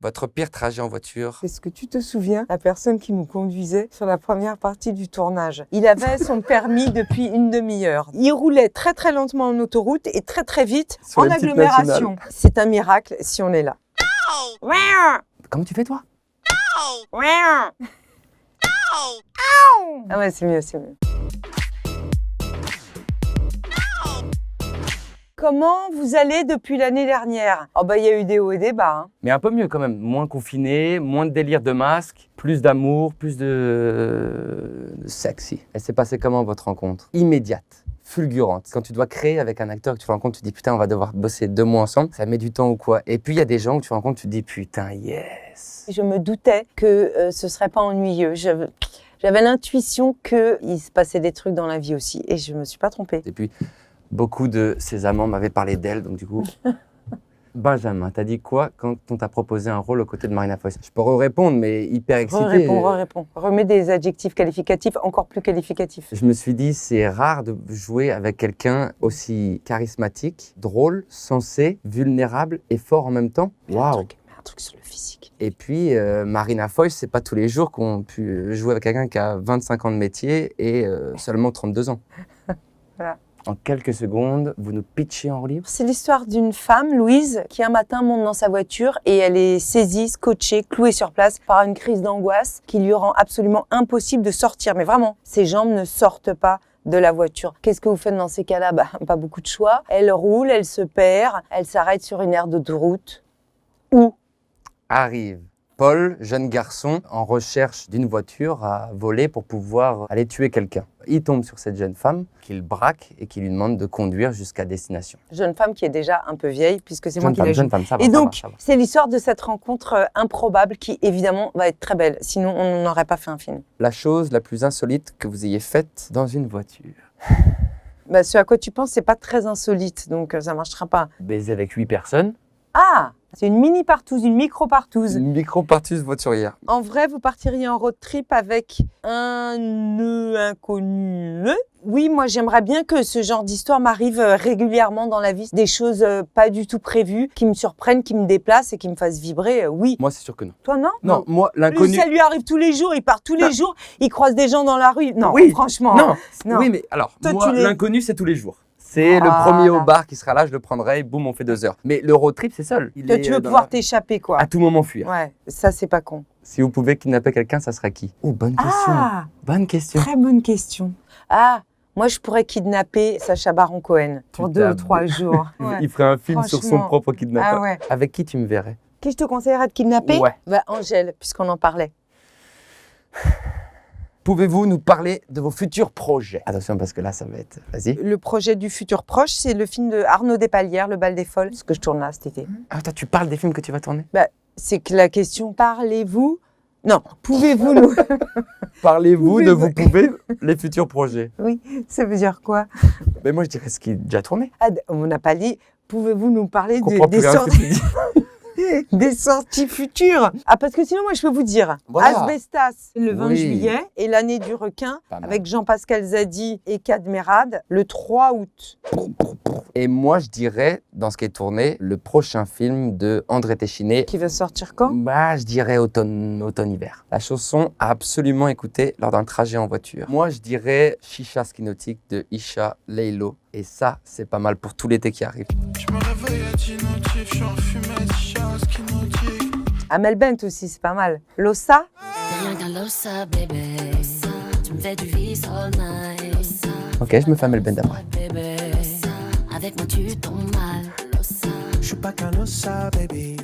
Votre pire trajet en voiture? Est-ce que tu te souviens, la personne qui nous conduisait sur la première partie du tournage? Il avait son permis depuis une demi-heure. Il roulait très très lentement en autoroute et très très vite Sur en les petites agglomération. nationales. C'est un miracle si on est là. Comment tu fais toi? Ah ouais, c'est mieux, c'est mieux. Comment vous allez depuis l'année dernière? Oh bah il y a eu des hauts et des bas. Hein. Mais un peu mieux quand même, moins confiné, moins de délire de masque, plus d'amour, plus de sexy. Elle s'est passée comment votre rencontre? Immédiate, fulgurante. Quand tu dois créer avec un acteur que tu rencontres, tu te dis putain on va devoir bosser 2 mois ensemble, ça met du temps ou quoi. Et puis il y a des gens que tu rencontres, tu te dis putain yes. Je me doutais que ce serait pas ennuyeux. J'avais l'intuition qu'il se passait des trucs dans la vie aussi et je me suis pas trompée. Et puis beaucoup de ses amants m'avaient parlé d'elle, donc du coup... Benjamin, t'as dit quoi quand on t'a proposé un rôle aux côtés de Marina Foïs? Je pourrais répondre, mais hyper excité. Réponds. Remets des adjectifs qualificatifs, encore plus qualificatifs. Je me suis dit, c'est rare de jouer avec quelqu'un aussi charismatique, drôle, sensé, vulnérable et fort en même temps. Waouh! Un truc sur le physique. Et puis, Marina Foïs, c'est pas tous les jours qu'on peut jouer avec quelqu'un qui a 25 ans de métier et seulement 32 ans. Voilà. En quelques secondes, vous nous pitchez en roue libre? C'est l'histoire d'une femme, Louise, qui un matin monte dans sa voiture et elle est saisie, scotchée, clouée sur place par une crise d'angoisse qui lui rend absolument impossible de sortir. Mais vraiment, ses jambes ne sortent pas de la voiture. Qu'est-ce que vous faites dans ces cas-là? Pas beaucoup de choix. Elle roule, elle se perd, elle s'arrête sur une aire d'autoroute. Où? Arrive Paul, jeune garçon, en recherche d'une voiture à voler pour pouvoir aller tuer quelqu'un. Il tombe sur cette jeune femme qu'il braque et qui lui demande de conduire jusqu'à destination. Jeune femme qui est déjà un peu vieille, puisque c'est moi qui l'ai jouée. Jeune femme, ça va, Et ça donc, va, ça va. c'est l'histoire de cette rencontre improbable qui, évidemment, va être très belle. Sinon, on n'aurait pas fait un film. La chose la plus insolite que vous ayez faite dans une voiture? Ce à quoi tu penses, c'est pas très insolite, donc ça marchera pas. Baiser avec 8 personnes. Ah, c'est une mini partouze, une micro partouze. Une micro-partouze voiturière. En vrai, vous partiriez en road trip avec un inconnu. Oui, moi j'aimerais bien que ce genre d'histoire m'arrive régulièrement dans la vie. Des choses pas du tout prévues, qui me surprennent, qui me déplacent et qui me fassent vibrer, oui. Moi, c'est sûr que non. Toi, non? Non, moi, Lui, l'inconnu... ça lui arrive tous les jours, il part tous les jours, il croise des gens dans la rue. Non, Oui. franchement. Non. Non. Oui, mais alors, Toi, moi, tu l'es. l'inconnu, c'est tous les jours. C'est le Voilà. premier au bar qui sera là, je le prendrai, et boum, on fait 2 heures. Mais le road trip, c'est seul. Toi, tu veux pouvoir t'échapper, quoi. à tout moment fuir. Ouais, ça, c'est pas con. Si vous pouvez kidnapper quelqu'un, ça serait qui? Oh, bonne question. Ah, Bonne question. très bonne question. Ah, moi, je pourrais kidnapper Sacha Baron Cohen pour 2 ou 3 jours. Ouais. Il ferait un film sur son Franchement. propre kidnappeur. Ah ouais. Avec qui tu me verrais? Qui je te conseillerais de kidnapper? Ouais. Angèle, puisqu'on en parlait. Pouvez-vous nous parler de vos futurs projets? Attention, parce que là, ça va être... Vas-y. Le projet du futur proche, c'est le film de Arnaud Despalières, Le Bal des Folles, ce que je tourne là cet été. Ah, toi, tu parles des films que tu vas tourner? C'est que la question, parlez-vous? Non, pouvez-vous nous... Parlez-vous de Pouvez-vous- vous pouvez les futurs projets? Oui, ça veut dire quoi? Mais moi, je dirais ce qui est déjà tourné. Ah, on n'a pas dit, pouvez-vous nous parler Je comprends plus des, rien à ce que sorties, tu dis. des sorties futures? Ah, parce que sinon, moi, je peux vous dire, Voilà. Asbestas, le 20 Oui. juillet, et l'année du requin, Pas mal. avec Jean-Pascal Zadi et Cadmerade, le 3 août. Et moi, je dirais, dans ce qui est tourné, le prochain film de André Téchiné. Qui va sortir quand? Je dirais automne-hiver. La chanson à absolument écouter lors d'un trajet en voiture. Moi, je dirais Chicha Ski Nautique de Isha Leilo. Et ça, c'est pas mal pour tout l'été qui arrive. Je me réveille à 10 notifs, je suis en fumée, chasse qui nautique. Amel Bent aussi, c'est pas mal. Lossa? T'es rien qu'un lossa, bébé. Tu me fais du vice all night. Ok, je me fais Amel Ben d'après. Bébé. Avec moi, tu tombes mal. Je suis pas qu'un ossa, baby.